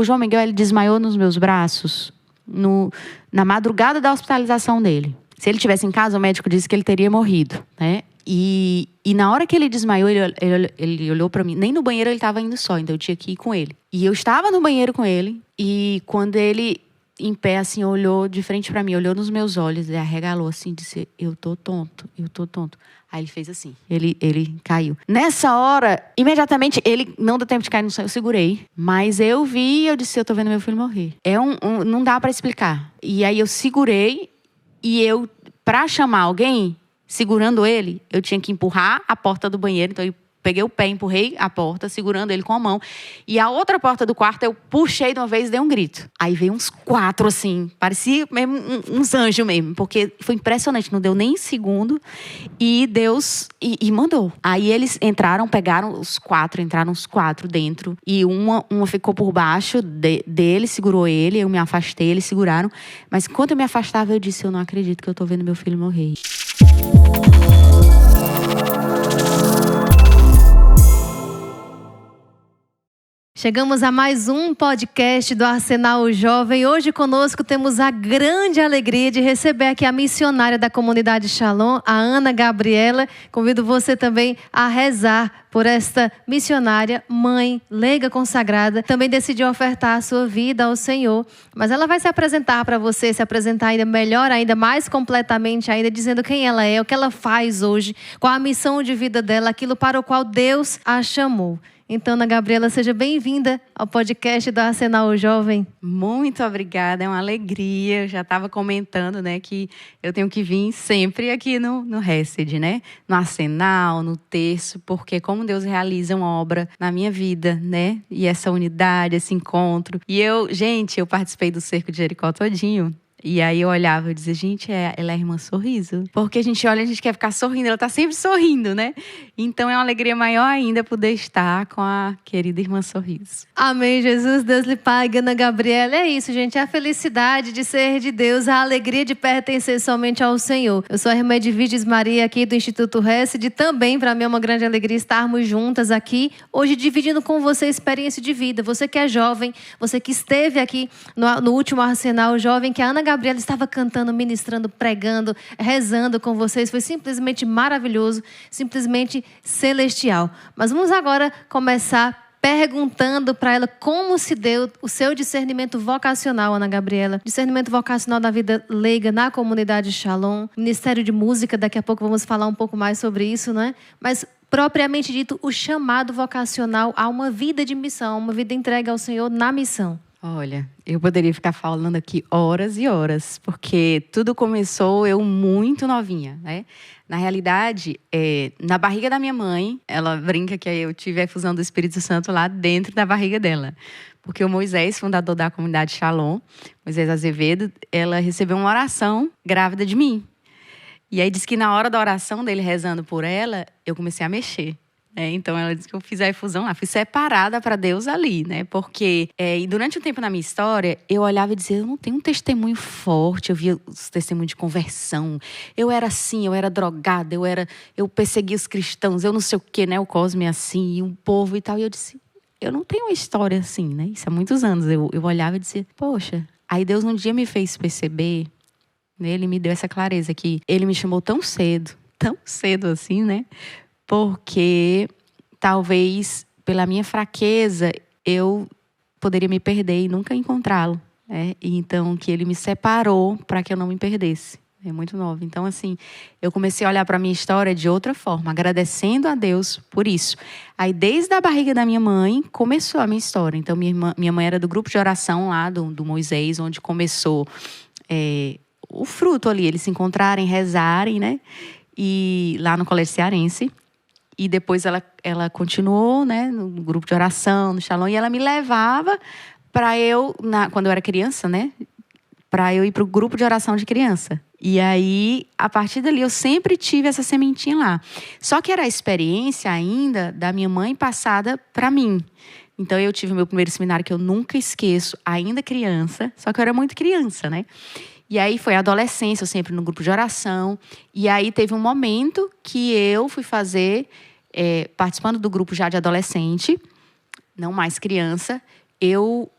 o João Miguel, ele desmaiou nos meus braços na madrugada da hospitalização dele. Se ele estivesse em casa, o médico disse que ele teria morrido, né? E na hora que ele desmaiou, ele olhou pra mim. Nem no banheiro ele estava indo só, então eu tinha que ir com ele. E eu estava no banheiro com ele. E quando ele, em pé, assim, olhou de frente pra mim, olhou nos meus olhos e arregalou assim, disse: eu tô tonto. Aí ele fez assim, ele caiu. Nessa hora, imediatamente, ele não deu tempo de cair no chão, eu segurei. Mas eu vi e eu disse: eu tô vendo meu filho morrer. Não dá pra explicar. E aí eu segurei e pra chamar alguém, segurando ele, eu tinha que empurrar a porta do banheiro. Então eu peguei o pé, empurrei a porta, segurando ele com a mão. E a outra porta do quarto eu puxei de uma vez e dei um grito. Aí veio uns 4, assim. Parecia mesmo uns anjos mesmo. Porque foi impressionante. Não deu nem segundo. E Deus... E mandou. Aí eles entraram os 4 dentro. E uma ficou por baixo dele, segurou ele. Eu me afastei, eles seguraram. Mas enquanto eu me afastava, eu disse: eu não acredito que eu tô vendo meu filho morrer. Chegamos a mais um podcast do Arsenal Jovem. Hoje conosco temos a grande alegria de receber aqui a missionária da comunidade Shalom, a Ana Gabriela. Convido você também a rezar por esta missionária, mãe, leiga consagrada. Também decidiu ofertar a sua vida ao Senhor. Mas ela vai se apresentar para você, se apresentar ainda melhor, ainda mais completamente, ainda dizendo quem ela é, o que ela faz hoje, qual a missão de vida dela, aquilo para o qual Deus a chamou. Então, Ana Gabriela, seja bem-vinda ao podcast do Arsenal Jovem. Muito obrigada, é uma alegria. Eu já estava comentando, né, que eu tenho que vir sempre aqui no Hesed, né? No Arsenal, no Terço, porque como Deus realiza uma obra na minha vida, né? E essa unidade, esse encontro. E eu participei do Cerco de Jericó todinho. E aí eu olhava e dizia: gente, ela é a irmã Sorriso. Porque a gente olha e a gente quer ficar sorrindo. Ela está sempre sorrindo, né? Então é uma alegria maior ainda poder estar com a querida irmã Sorriso. Amém, Jesus. Deus lhe pague, Ana Gabriela. É isso, gente. É a felicidade de ser de Deus, a alegria de pertencer somente ao Senhor. Eu sou a irmã Edviges Maria aqui do Instituto Hesed. Também, para mim, é uma grande alegria estarmos juntas aqui, hoje dividindo com você a experiência de vida. Você que é jovem, você que esteve aqui no último Arsenal Jovem, que a Ana Gabriela estava cantando, ministrando, pregando, rezando com vocês. Foi simplesmente maravilhoso, simplesmente celestial. Mas vamos agora começar perguntando para ela como se deu o seu discernimento vocacional, Ana Gabriela. Discernimento vocacional da vida leiga na comunidade Shalom. Ministério de Música, daqui a pouco vamos falar um pouco mais sobre isso, né? Mas propriamente dito, o chamado vocacional a uma vida de missão, uma vida entregue ao Senhor na missão. Olha, eu poderia ficar falando aqui horas e horas, porque tudo começou eu muito novinha, né? Na realidade, na barriga da minha mãe, ela brinca que eu tive a efusão do Espírito Santo lá dentro da barriga dela. Porque o Moisés, fundador da comunidade Shalom, Moisés Azevedo, ela recebeu uma oração grávida de mim. E aí diz que na hora da oração dele rezando por ela, eu comecei a mexer. Então ela disse que eu fiz a efusão lá, fui separada para Deus ali, né? Porque e durante um tempo na minha história, eu olhava e dizia: eu não tenho um testemunho forte. Eu via os testemunhos de conversão. Eu era assim, eu era drogada, eu perseguia os cristãos, eu não sei o quê, né? O Cosme assim, e um povo e tal. E eu disse: eu não tenho uma história assim, né? Isso há muitos anos. Eu olhava e dizia: poxa. Aí Deus um dia me fez perceber, né? Ele me deu essa clareza que Ele me chamou tão cedo assim, né? Porque talvez pela minha fraqueza eu poderia me perder e nunca encontrá-lo, né? Então que ele me separou para que eu não me perdesse. É muito nova. Então assim, eu comecei a olhar para a minha história de outra forma, agradecendo a Deus por isso. Aí desde a barriga da minha mãe começou a minha história. Então minha mãe era do grupo de oração lá do Moisés, onde começou o fruto ali, eles se encontrarem, rezarem, né? E lá no Colégio Cearense. E depois ela continuou, né, no grupo de oração, no Shalom, e ela me levava para quando eu era criança, né, para eu ir para o grupo de oração de criança. E aí, a partir dali, eu sempre tive essa sementinha lá. Só que era a experiência ainda da minha mãe passada para mim. Então, eu tive o meu primeiro seminário que eu nunca esqueço, ainda criança, só que eu era muito criança, né? E aí foi a adolescência, eu sempre no grupo de oração. E aí teve um momento que eu fui fazer, participando do grupo já de adolescente, não mais criança, eu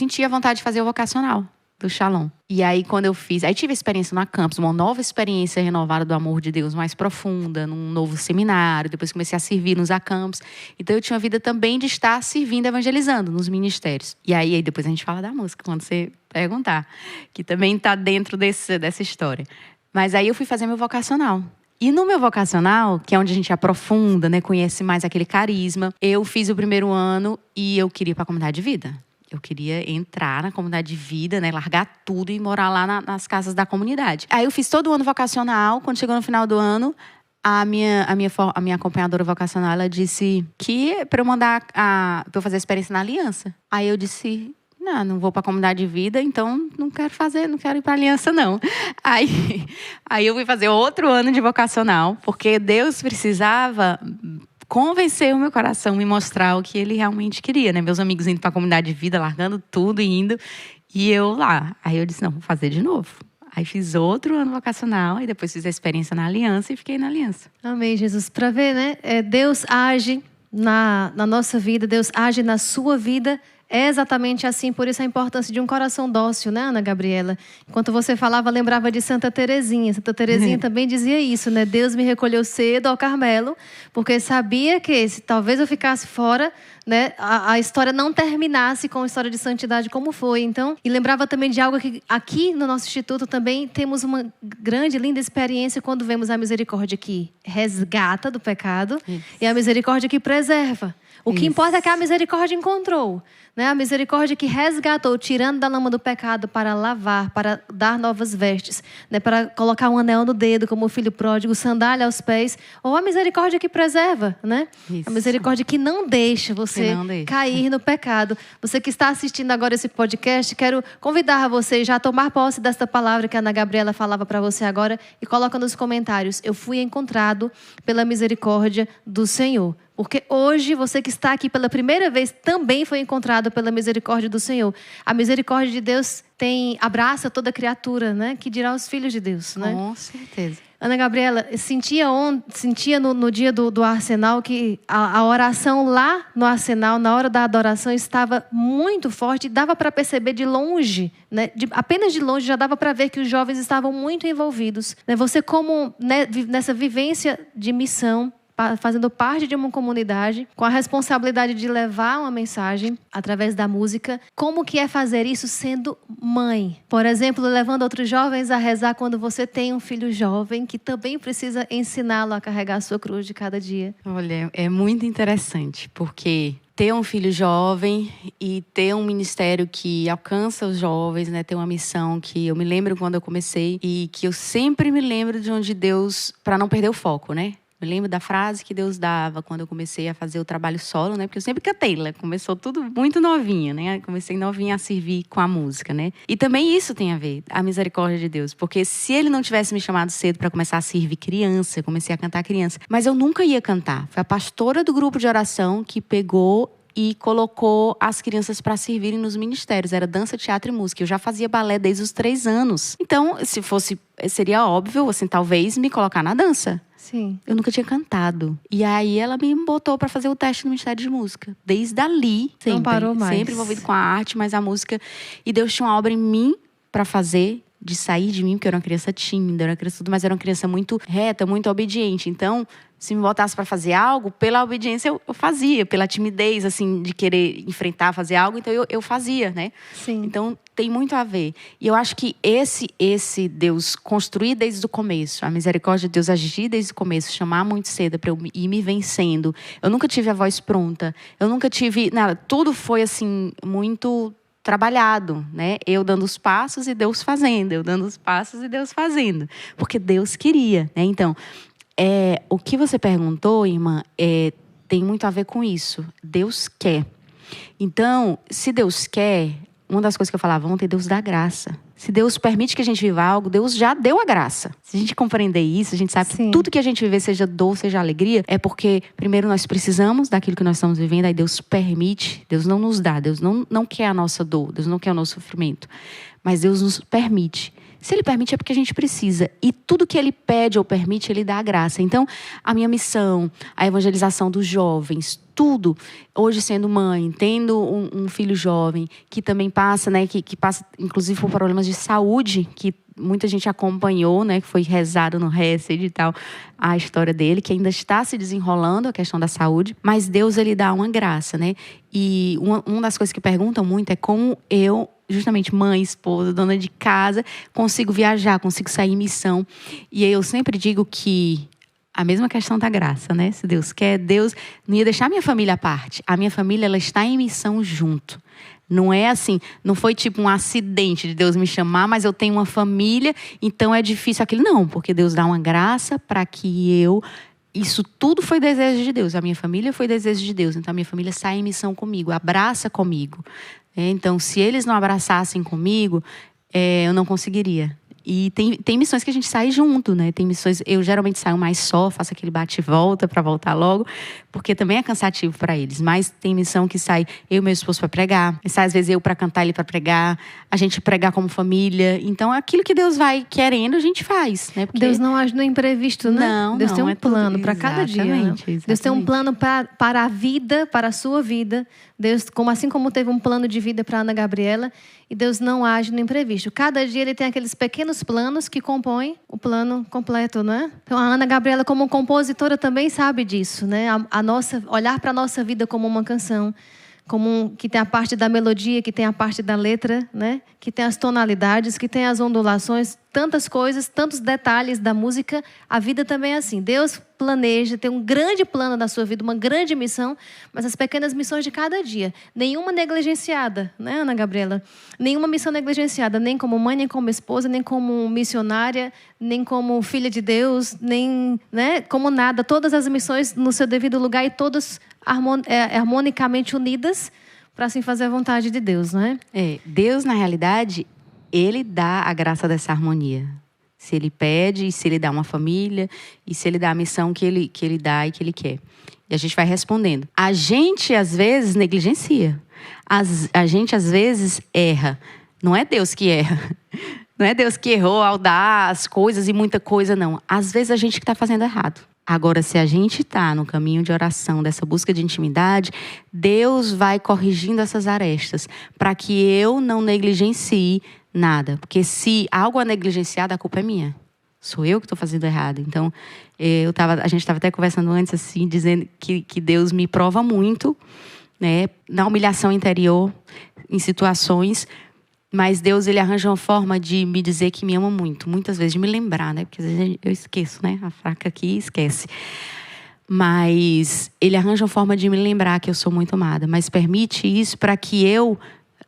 senti a vontade de fazer o vocacional do Shalom. E aí, quando eu fiz... Aí tive a experiência no Acampus, uma nova experiência renovada do amor de Deus, mais profunda, num novo seminário. Depois comecei a servir nos Acampus. Então, eu tinha uma vida também de estar servindo, evangelizando nos ministérios. E aí depois a gente fala da música, quando você perguntar. Que também está dentro dessa história. Mas aí eu fui fazer meu vocacional. E no meu vocacional, que é onde a gente aprofunda, né, conhece mais aquele carisma, eu fiz o primeiro ano e eu queria ir para a comunidade de vida. Eu queria entrar na comunidade de vida, né, largar tudo e morar lá nas casas da comunidade. Aí eu fiz todo o ano vocacional. Quando chegou no final do ano, a minha acompanhadora vocacional, ela disse que para eu mandar para eu fazer a experiência na aliança. Aí eu disse: não vou para a comunidade de vida, então não quero ir para a aliança, não. Aí eu fui fazer outro ano de vocacional, porque Deus precisava convencer o meu coração, me mostrar o que Ele realmente queria, né? Meus amigos indo para a comunidade de vida, largando tudo e indo, e eu lá. Aí eu disse: não, vou fazer de novo. Aí fiz outro ano vocacional, e depois fiz a experiência na aliança e fiquei na aliança. Amém, Jesus. Para ver, né? Deus age na nossa vida, Deus age na sua vida. É exatamente assim, por isso a importância de um coração dócil, né, Ana Gabriela? Enquanto você falava, lembrava de Santa Teresinha. Santa Teresinha também dizia isso, né? Deus me recolheu cedo ao Carmelo, porque sabia que se talvez eu ficasse fora, né, a história não terminasse com a história de santidade como foi. Então, e lembrava também de algo que aqui no nosso instituto também temos uma grande, linda experiência quando vemos a misericórdia que resgata do pecado e a misericórdia que preserva. O que importa é que a misericórdia encontrou, né? A misericórdia que resgatou, tirando da lama do pecado para lavar, para dar novas vestes, né? Para colocar um anel no dedo, como o filho pródigo, sandália aos pés. Ou a misericórdia que preserva, né? A misericórdia que não deixa você cair no pecado. Você que está assistindo agora esse podcast, quero convidar você já a tomar posse desta palavra que a Ana Gabriela falava para você agora e coloca nos comentários: eu fui encontrado pela misericórdia do Senhor. Porque hoje, você que está aqui pela primeira vez também foi encontrado pela misericórdia do Senhor. A misericórdia de Deus abraça toda criatura, né? Que dirá os filhos de Deus, né? Com certeza. Ana Gabriela, sentia no dia do Arsenal que a oração lá no Arsenal, na hora da adoração, estava muito forte. Dava para perceber de longe, né? Apenas de longe já dava para ver que os jovens estavam muito envolvidos, né? Você como, né, nessa vivência de missão, fazendo parte de uma comunidade, com a responsabilidade de levar uma mensagem através da música. Como que é fazer isso sendo mãe? Por exemplo, levando outros jovens a rezar quando você tem um filho jovem, que também precisa ensiná-lo a carregar a sua cruz de cada dia. Olha, é muito interessante, porque ter um filho jovem e ter um ministério que alcança os jovens, né? Ter uma missão que eu me lembro quando eu comecei e que eu sempre me lembro de onde Deus, para não perder o foco, né? Me lembro da frase que Deus dava quando eu comecei a fazer o trabalho solo, né? Porque eu sempre cantei, né? Começou tudo muito novinha, né? Comecei novinha a servir com a música, né? E também isso tem a ver, a misericórdia de Deus. Porque se Ele não tivesse me chamado cedo para começar a servir criança, eu comecei a cantar criança. Mas eu nunca ia cantar. Foi a pastora do grupo de oração que pegou e colocou as crianças para servirem nos ministérios. Era dança, teatro e música. Eu já fazia balé desde os 3 anos. Então, se fosse, seria óbvio, assim, talvez me colocar na dança. Sim. Eu nunca tinha cantado. E aí ela me botou para fazer o teste no Ministério de Música. Desde ali, sempre. Não parou mais. Sempre envolvido com a arte, mas a música. E Deus tinha uma obra em mim para fazer, de sair de mim, porque eu era uma criança tímida, era uma criança tudo, mas era uma criança muito reta, muito obediente. Então, se me botasse para fazer algo, pela obediência eu fazia, pela timidez, assim, de querer enfrentar, fazer algo, então eu fazia, né? Sim. Então, tem muito a ver. E eu acho que esse Deus construir desde o começo, a misericórdia de Deus agir desde o começo, chamar muito cedo para eu ir me vencendo. Eu nunca tive a voz pronta, eu nunca tive nada. Tudo foi, assim, muito trabalhado, né? Eu dando os passos e Deus fazendo, eu dando os passos e Deus fazendo. Porque Deus queria, né? Então, o que você perguntou, irmã, tem muito a ver com isso. Deus quer. Então, se Deus quer, uma das coisas que eu falava ontem, Deus dá graça. Se Deus permite que a gente viva algo, Deus já deu a graça. Se a gente compreender isso, a gente sabe que tudo que a gente viver, seja dor, seja alegria, é porque, primeiro, nós precisamos daquilo que nós estamos vivendo, aí Deus permite, Deus não nos dá, Deus não quer a nossa dor, Deus não quer o nosso sofrimento, mas Deus nos permite. Se Ele permite, é porque a gente precisa. E tudo que Ele pede ou permite, Ele dá a graça. Então, a minha missão, a evangelização dos jovens, tudo, hoje sendo mãe, tendo um filho jovem, que também passa, né, que passa, inclusive, por problemas de saúde, que muita gente acompanhou, né, que foi rezado no Hesed e tal, a história dele, que ainda está se desenrolando a questão da saúde, mas Deus, Ele dá uma graça, né? E uma das coisas que perguntam muito é como eu, justamente mãe, esposa, dona de casa, consigo viajar, consigo sair em missão. E eu sempre digo que a mesma questão da graça, né? Se Deus quer, Deus não ia deixar a minha família à parte. A minha família, ela está em missão junto. Não é assim, não foi tipo um acidente de Deus me chamar, mas eu tenho uma família, então é difícil aquilo. Não, porque Deus dá uma graça para que isso tudo foi desejo de Deus. A minha família foi desejo de Deus. Então a minha família sai em missão comigo, abraça comigo. Então, se eles não abraçassem comigo, eu não conseguiria. E tem missões que a gente sai junto, né? Tem missões, eu geralmente saio mais só, faço aquele bate e volta para voltar logo, porque também é cansativo para eles. Mas tem missão que sai eu e meu esposo para pregar, sai às vezes eu para cantar, ele para pregar, a gente pregar como família. Então, aquilo que Deus vai querendo, a gente faz, né? Porque Deus não age no imprevisto, né? Não, Deus tem um plano tudo, para cada dia. Né? Exatamente. Deus tem um plano para a vida, para a sua vida. Deus, assim como teve um plano de vida para Ana Gabriela, e Deus não age no imprevisto. Cada dia Ele tem aqueles pequenos planos que compõem o plano completo, não é? Então, a Ana Gabriela, como compositora, também sabe disso, né? Olhar para a nossa vida como uma canção, que tem a parte da melodia, que tem a parte da letra, né? Que tem as tonalidades, que tem as ondulações, tantas coisas, tantos detalhes da música. A vida também é assim. Deus planeja, tem um grande plano da sua vida, uma grande missão, mas as pequenas missões de cada dia. Nenhuma negligenciada, né, Ana Gabriela? Nenhuma missão negligenciada, nem como mãe, nem como esposa, nem como missionária, nem como filha de Deus, nem, né, como nada. Todas as missões no seu devido lugar e todas harmonicamente unidas para assim fazer a vontade de Deus, não é? Deus, na realidade, Ele dá a graça dessa harmonia. Se Ele pede, e se Ele dá uma família, e se Ele dá a missão que Ele dá e que Ele quer. E a gente vai respondendo. A gente, às vezes, negligencia. A gente, às vezes, erra. Não é Deus que erra. Não é Deus que errou ao dar as coisas e muita coisa, não. Às vezes, a gente que está fazendo errado. Agora, se a gente está no caminho de oração, dessa busca de intimidade, Deus vai corrigindo essas arestas para que eu não negligencie nada. Porque se algo é negligenciado, a culpa é minha. Sou eu que estou fazendo errado. Então, a gente estava até conversando antes, assim, dizendo que Deus me prova muito, né, na humilhação interior, em situações. Mas Deus, Ele arranja uma forma de me dizer que me ama muito. Muitas vezes, de me lembrar, né? Porque às vezes eu esqueço, né? A fraca aqui esquece. Mas Ele arranja uma forma de me lembrar que eu sou muito amada. Mas permite isso para que eu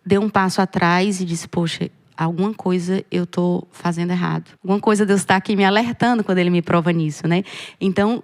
dê um passo atrás e disse, poxa, alguma coisa eu estou fazendo errado. Alguma coisa Deus está aqui me alertando quando Ele me prova nisso, né? Então,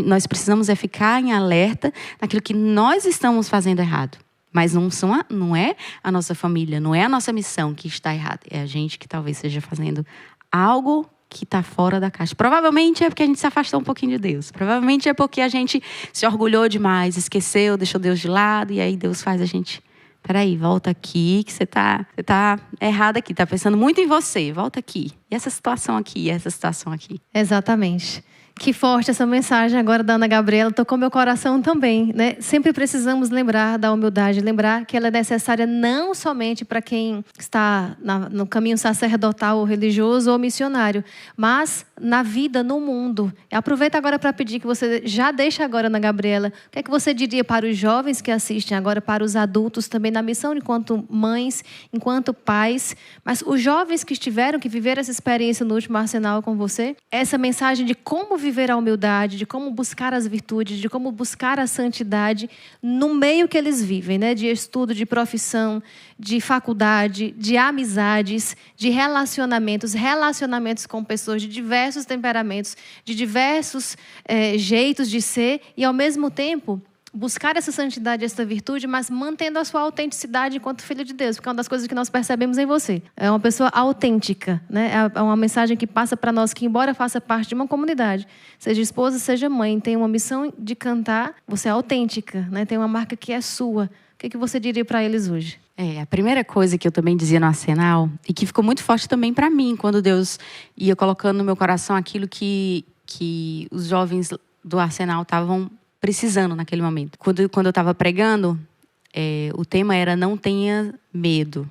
nós precisamos ficar em alerta naquilo que nós estamos fazendo errado. Mas não é a nossa família, não é a nossa missão que está errada. É a gente que talvez esteja fazendo algo que está fora da caixa. Provavelmente é porque a gente se afastou um pouquinho de Deus. Provavelmente é porque a gente se orgulhou demais, esqueceu, deixou Deus de lado. E aí Deus faz a gente... Peraí, volta aqui, que você tá errada aqui. Tá pensando muito em você, volta aqui. E essa situação aqui, e essa situação aqui. Exatamente. Que forte essa mensagem agora da Ana Gabriela, tocou meu coração também, né? Sempre precisamos lembrar da humildade, lembrar que ela é necessária não somente para quem está no caminho sacerdotal ou religioso ou missionário, mas na vida, no mundo. Aproveita agora para pedir que você já deixe agora, Ana Gabriela, o que é que você diria para os jovens que assistem agora, para os adultos também na missão, enquanto mães, enquanto pais, mas os jovens que viveram essa experiência no último Arsenal com você, essa mensagem de como viver a humildade, de como buscar as virtudes, de como buscar a santidade no meio que eles vivem, né? De estudo, de profissão, de faculdade, de amizades, de relacionamentos com pessoas de diversos temperamentos, de diversos jeitos de ser e, ao mesmo tempo, buscar essa santidade, essa virtude, mas mantendo a sua autenticidade enquanto filho de Deus, porque é uma das coisas que nós percebemos em você. É uma pessoa autêntica, né? É uma mensagem que passa para nós que, embora faça parte de uma comunidade, seja esposa, seja mãe, tem uma missão de cantar, você é autêntica, né? Tem uma marca que é sua, O que você diria para eles hoje? A primeira coisa que eu também dizia no Arsenal, e que ficou muito forte também para mim, quando Deus ia colocando no meu coração aquilo que os jovens do Arsenal estavam precisando naquele momento. Quando eu estava pregando, o tema era não tenha medo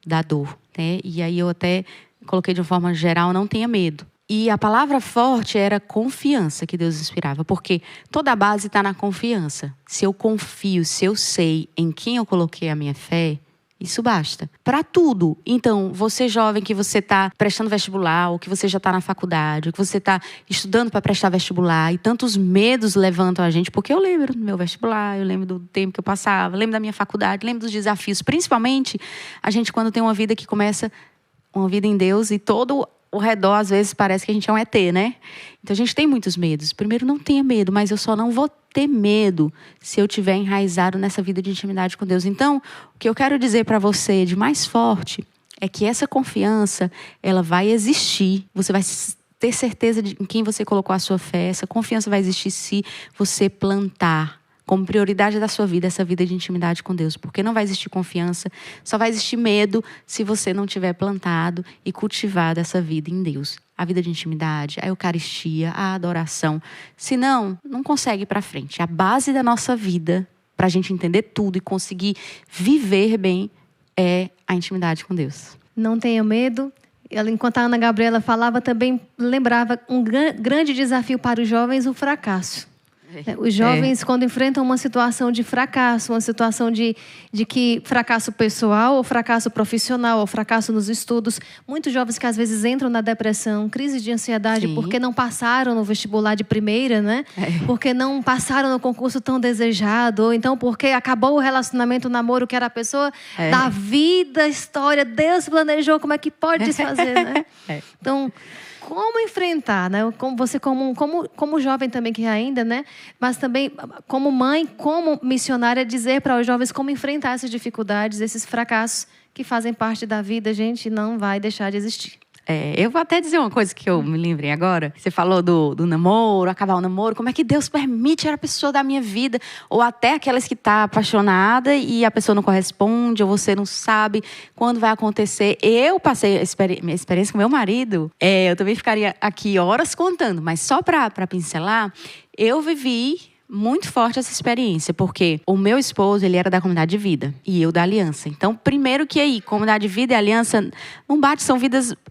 da dor, né? E aí eu até coloquei de uma forma geral, não tenha medo. E a palavra forte era confiança que Deus inspirava, porque toda a base está na confiança. Se eu confio, se eu sei em quem eu coloquei a minha fé, isso basta. Para tudo. Então, você jovem que você está prestando vestibular, ou que você já está na faculdade, ou que você está estudando para prestar vestibular, e tantos medos levantam a gente, porque eu lembro do meu vestibular, eu lembro do tempo que eu passava, lembro da minha faculdade, lembro dos desafios. Principalmente, a gente quando tem uma vida que começa, uma vida em Deus, e todo ao redor, às vezes, parece que a gente é um ET, né? Então, a gente tem muitos medos. Primeiro, não tenha medo, mas eu só não vou ter medo se eu estiver enraizado nessa vida de intimidade com Deus. Então, o que eu quero dizer para você de mais forte é que essa confiança, ela vai existir. Você vai ter certeza de em quem você colocou a sua fé. Essa confiança vai existir se você plantar como prioridade da sua vida, essa vida de intimidade com Deus. Porque não vai existir confiança, só vai existir medo se você não tiver plantado e cultivado essa vida em Deus. A vida de intimidade, a eucaristia, a adoração. Senão, não consegue ir para frente. A base da nossa vida, para a gente entender tudo e conseguir viver bem, é a intimidade com Deus. Não tenha medo. Enquanto a Ana Gabriela falava, também lembrava um grande desafio para os jovens, o fracasso. Os jovens, quando enfrentam uma situação de fracasso, uma situação de que fracasso pessoal, ou fracasso profissional, ou fracasso nos estudos, muitos jovens que às vezes entram na depressão, crise de ansiedade, Sim. porque não passaram no vestibular de primeira, né? Porque não passaram no concurso tão desejado, ou então porque acabou o relacionamento, o namoro, que era a pessoa da vida, história, Deus planejou, como é que pode desfazer, né? Então, como enfrentar, né? Como jovem também que ainda, né? Mas também como mãe, como missionária, dizer para os jovens como enfrentar essas dificuldades, esses fracassos que fazem parte da vida, a gente não vai deixar de existir. Eu vou até dizer uma coisa que eu me lembrei agora. Você falou do namoro, acabar o namoro. Como é que Deus permite a pessoa da minha vida? Ou até aquelas que estão apaixonadas e a pessoa não corresponde, ou você não sabe quando vai acontecer. Eu passei minha experiência com meu marido. Eu também ficaria aqui horas contando, mas só para pincelar, eu vivi muito forte essa experiência, porque o meu esposo, ele era da Comunidade de Vida e eu da Aliança. Então, primeiro que aí, Comunidade de Vida e Aliança não bate, são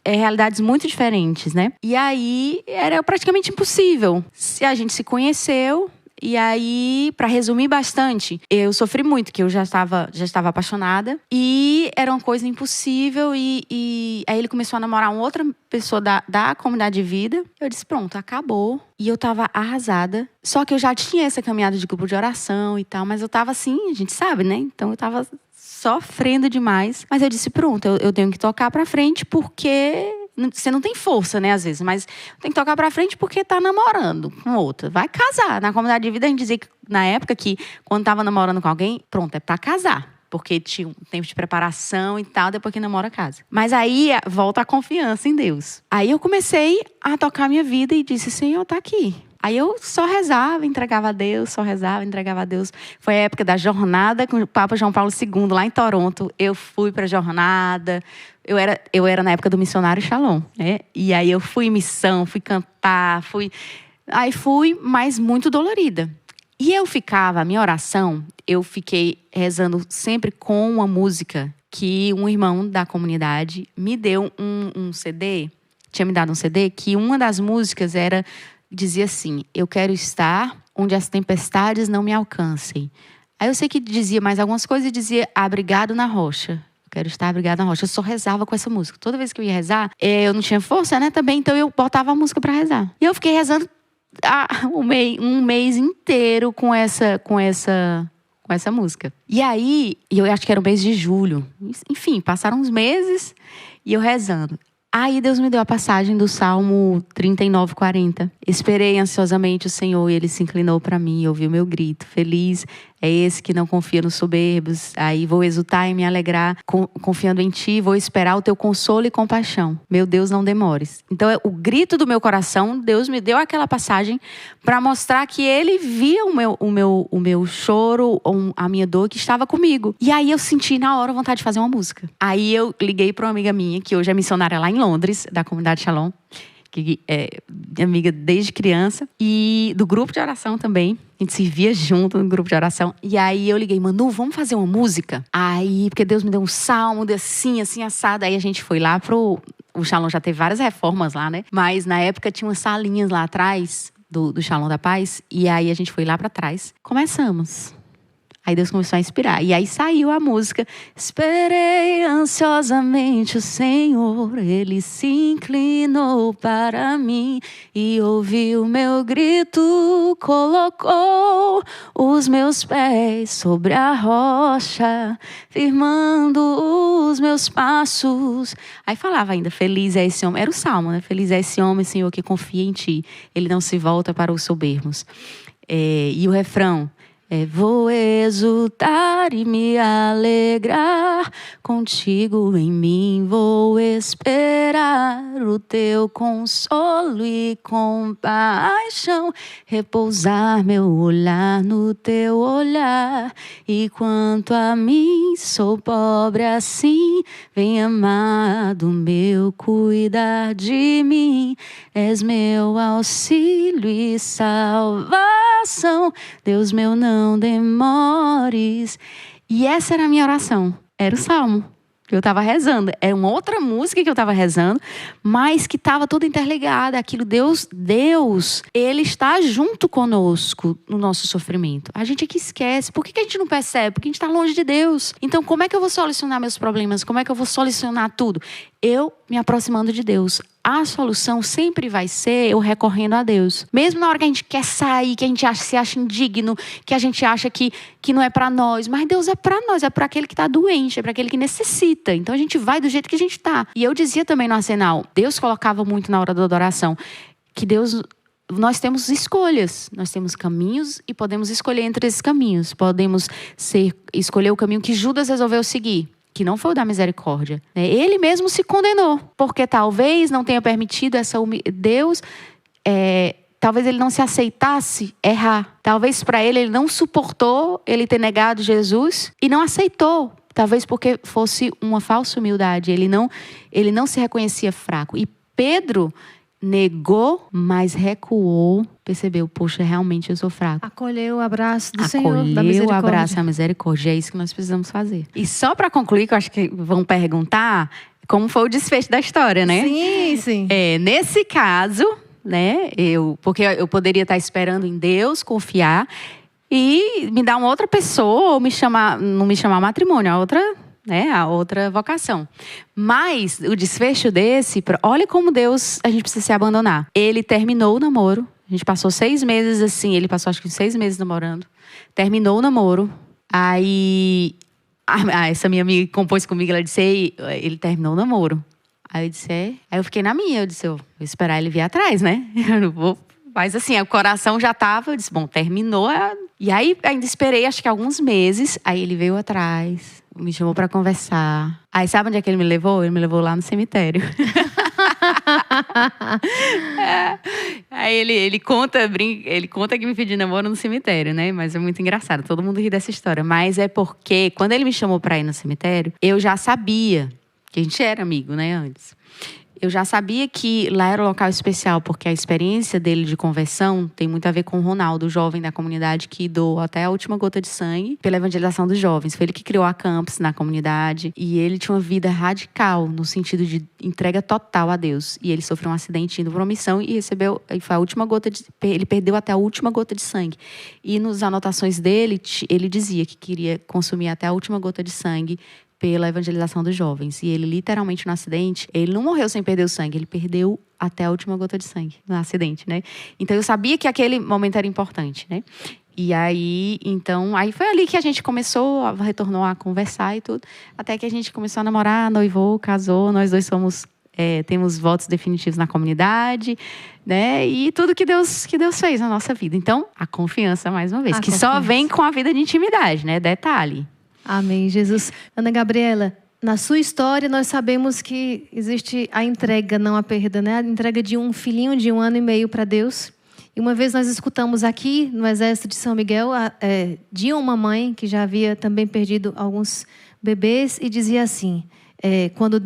realidades muito diferentes, né? E aí, era praticamente impossível. Se a gente se conheceu, e aí, para resumir bastante, eu sofri muito, que eu já estava apaixonada. E era uma coisa impossível. E aí ele começou a namorar uma outra pessoa da Comunidade de Vida. Eu disse, pronto, acabou. E eu estava arrasada. Só que eu já tinha essa caminhada de grupo de oração e tal. Mas eu estava assim, a gente sabe, né? Então eu estava sofrendo demais. Mas eu disse, pronto, eu tenho que tocar para frente porque você não tem força, né, às vezes, mas tem que tocar pra frente porque tá namorando com outra. Vai casar. Na Comunidade de Vida, a gente dizia que, na época, que quando tava namorando com alguém, pronto, é pra casar. Porque tinha um tempo de preparação e tal, depois que namora, casa. Mas aí, volta a confiança em Deus. Aí eu comecei a tocar a minha vida e disse, Senhor, tá aqui. Aí eu só rezava, entregava a Deus, só rezava, entregava a Deus. Foi a época da jornada com o Papa João Paulo II, lá em Toronto. Eu fui pra jornada. Eu era na época do Missionário Shalom, né? E aí eu fui em missão, fui cantar, Aí fui, mas muito dolorida. E a minha oração, eu fiquei rezando sempre com uma música que um irmão da comunidade me deu um CD, tinha me dado um CD, que uma das músicas dizia assim, eu quero estar onde as tempestades não me alcancem. Aí eu sei que dizia mais algumas coisas e dizia abrigado na rocha. Quero estar abrigada na rocha. Eu só rezava com essa música. Toda vez que eu ia rezar, eu não tinha força, né, também. Então eu botava a música para rezar. E eu fiquei rezando um mês inteiro com essa música. E aí, eu acho que era o mês de julho. Enfim, passaram uns meses e eu rezando. Aí Deus me deu a passagem do Salmo 39:40. Esperei ansiosamente o Senhor e Ele se inclinou para mim e ouviu meu grito. Feliz é esse que não confia nos soberbos. Aí vou exultar e me alegrar, confiando em ti, vou esperar o teu consolo e compaixão. Meu Deus, não demores. Então, o grito do meu coração, Deus me deu aquela passagem para mostrar que ele via o meu choro, a minha dor que estava comigo. E aí eu senti na hora vontade de fazer uma música. Aí eu liguei para uma amiga minha, que hoje é missionária lá em Londres, da comunidade Shalom, que é minha amiga desde criança, e do grupo de oração também. A gente se via junto no grupo de oração. E aí eu liguei, Manu, vamos fazer uma música? Aí, porque Deus me deu um salmo, assim, assado. Aí a gente foi lá o Shalom já teve várias reformas lá, né? Mas na época tinha umas salinhas lá atrás do Shalom da Paz. E aí a gente foi lá pra trás. Começamos. Aí Deus começou a inspirar. E aí saiu a música. Esperei ansiosamente o Senhor. Ele se inclinou para mim e ouviu meu grito. Colocou os meus pés sobre a rocha, firmando os meus passos. Aí falava ainda, feliz é esse homem. Era o salmo, né? Feliz é esse homem, Senhor, que confia em ti. Ele não se volta para os soberbos. E o refrão. Vou exultar e me alegrar contigo em mim. Vou esperar o teu consolo e compaixão. Repousar meu olhar no teu olhar. E quanto a mim, sou pobre assim. Vem, amado meu, cuidar de mim. És meu auxílio e salvação. Deus meu, não demores. E essa era a minha oração. Era o salmo que eu estava rezando. Era uma outra música que eu estava rezando, mas que estava toda interligada. Aquilo, Deus, Ele está junto conosco no nosso sofrimento. A gente é que esquece. Por que a gente não percebe? Porque a gente está longe de Deus. Então, como é que eu vou solucionar meus problemas? Como é que eu vou solucionar tudo? Eu me aproximando de Deus. A solução sempre vai ser eu recorrendo a Deus. Mesmo na hora que a gente quer sair, que a gente se acha indigno, que a gente acha que não é para nós. Mas Deus é para nós, é para aquele que está doente, é para aquele que necessita. Então a gente vai do jeito que a gente está. E eu dizia também no Arsenal, Deus colocava muito na hora da adoração, que nós temos escolhas, nós temos caminhos e podemos escolher entre esses caminhos. Podemos escolher o caminho que Judas resolveu seguir, que não foi o da misericórdia. Ele mesmo se condenou, porque talvez não tenha permitido Deus, talvez ele não se aceitasse errar. Talvez para ele não suportou ele ter negado Jesus e não aceitou. Talvez porque fosse uma falsa humildade. Ele não se reconhecia fraco. E Pedro negou, mas recuou. Percebeu, poxa, realmente eu sou fraco. Acolheu o abraço do Senhor, da misericórdia. Acolheu o abraço da misericórdia. É isso que nós precisamos fazer. E só para concluir, que eu acho que vão perguntar como foi o desfecho da história, né? Sim, sim. Nesse caso, né? Porque eu poderia estar esperando em Deus, confiar e me dar uma outra pessoa ou não me chamar matrimônio, a outra vocação. Mas o desfecho desse, olha como Deus, a gente precisa se abandonar. Ele terminou o namoro. A gente passou 6 meses assim, ele passou acho que 6 meses namorando. Terminou o namoro. Aí, essa minha amiga que compôs comigo, ela disse, ele terminou o namoro. Aí eu disse, Aí eu fiquei na minha, eu disse, eu vou esperar ele vir atrás, né? Eu não vou. Mas assim, o coração já tava, eu disse, bom, terminou. E aí ainda esperei acho que alguns meses. Aí ele veio atrás, me chamou pra conversar. Aí sabe onde é que ele me levou? Ele me levou lá no cemitério. Aí ele conta que me pediu namoro no cemitério, né? Mas é muito engraçado, todo mundo ri dessa história. Mas é porque quando ele me chamou pra ir no cemitério, eu já sabia que a gente era amigo, né, antes. Eu já sabia que lá era um local especial, porque a experiência dele de conversão tem muito a ver com o Ronaldo, o jovem da comunidade que doou até a última gota de sangue pela evangelização dos jovens. Foi ele que criou a Campus na comunidade e ele tinha uma vida radical no sentido de entrega total a Deus. E ele sofreu um acidente indo para uma missão e foi a última gota ele perdeu até a última gota de sangue. E nas anotações dele, ele dizia que queria consumir até a última gota de sangue pela evangelização dos jovens. E ele, literalmente, no acidente, ele não morreu sem perder o sangue, ele perdeu até a última gota de sangue no acidente, né? Então, eu sabia que aquele momento era importante, né? E aí, aí foi ali que a gente retornou a conversar e tudo, até que a gente começou a namorar, noivou, casou, nós dois somos temos votos definitivos na comunidade, né? E tudo que Deus fez na nossa vida. Então, a confiança, mais uma vez, que só vem com a vida de intimidade, né? Detalhe. Amém, Jesus. Ana Gabriela, na sua história, nós sabemos que existe a entrega, não a perda, né? A entrega de um filhinho de 1 ano e meio para Deus. E uma vez nós escutamos aqui, no Exército de São Miguel, de uma mãe que já havia também perdido alguns bebês e dizia assim, quando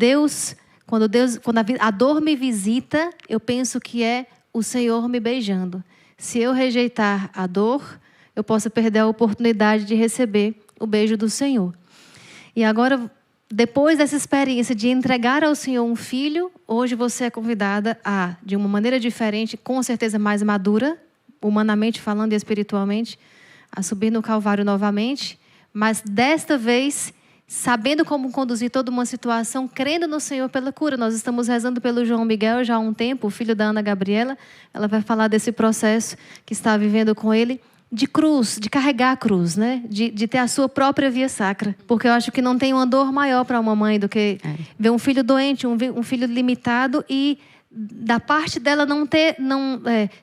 a dor me visita, eu penso que é o Senhor me beijando. Se eu rejeitar a dor, eu posso perder a oportunidade de receber o beijo do Senhor. E agora, depois dessa experiência de entregar ao Senhor um filho, hoje você é convidada a, de uma maneira diferente, com certeza mais madura, humanamente falando e espiritualmente, a subir no Calvário novamente, mas desta vez sabendo como conduzir toda uma situação, crendo no Senhor pela cura. Nós estamos rezando pelo João Miguel já há um tempo, o filho da Ana Gabriela. Ela vai falar desse processo que está vivendo com ele, de cruz, de carregar a cruz, né? De ter a sua própria via sacra. Porque eu acho que não tem uma dor maior para uma mãe do que ver um filho doente, um filho limitado e da parte dela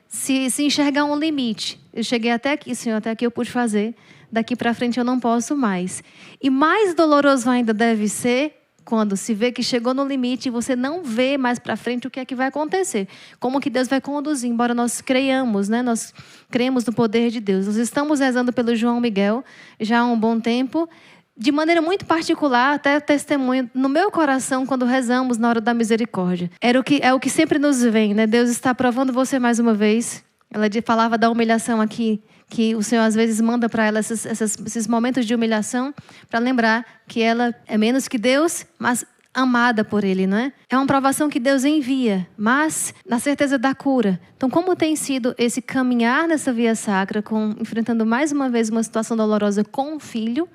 se enxergar um limite. Eu cheguei até aqui, Senhor, até aqui eu pude fazer. Daqui para frente eu não posso mais. E mais doloroso ainda deve ser quando se vê que chegou no limite e você não vê mais para frente o que é que vai acontecer. Como que Deus vai conduzir, embora nós creiamos, né? Nós cremos no poder de Deus. Nós estamos rezando pelo João Miguel já há um bom tempo, de maneira muito particular, até testemunho no meu coração quando rezamos na hora da misericórdia. É o que sempre nos vem, né? Deus está provando você mais uma vez. Ela falava da humilhação aqui, que o Senhor às vezes manda para ela esses momentos de humilhação para lembrar que ela é menos que Deus, mas amada por Ele, não é? É uma provação que Deus envia, mas na certeza da cura. Então, como tem sido esse caminhar nessa via sacra, enfrentando mais uma vez uma situação dolorosa com o filho,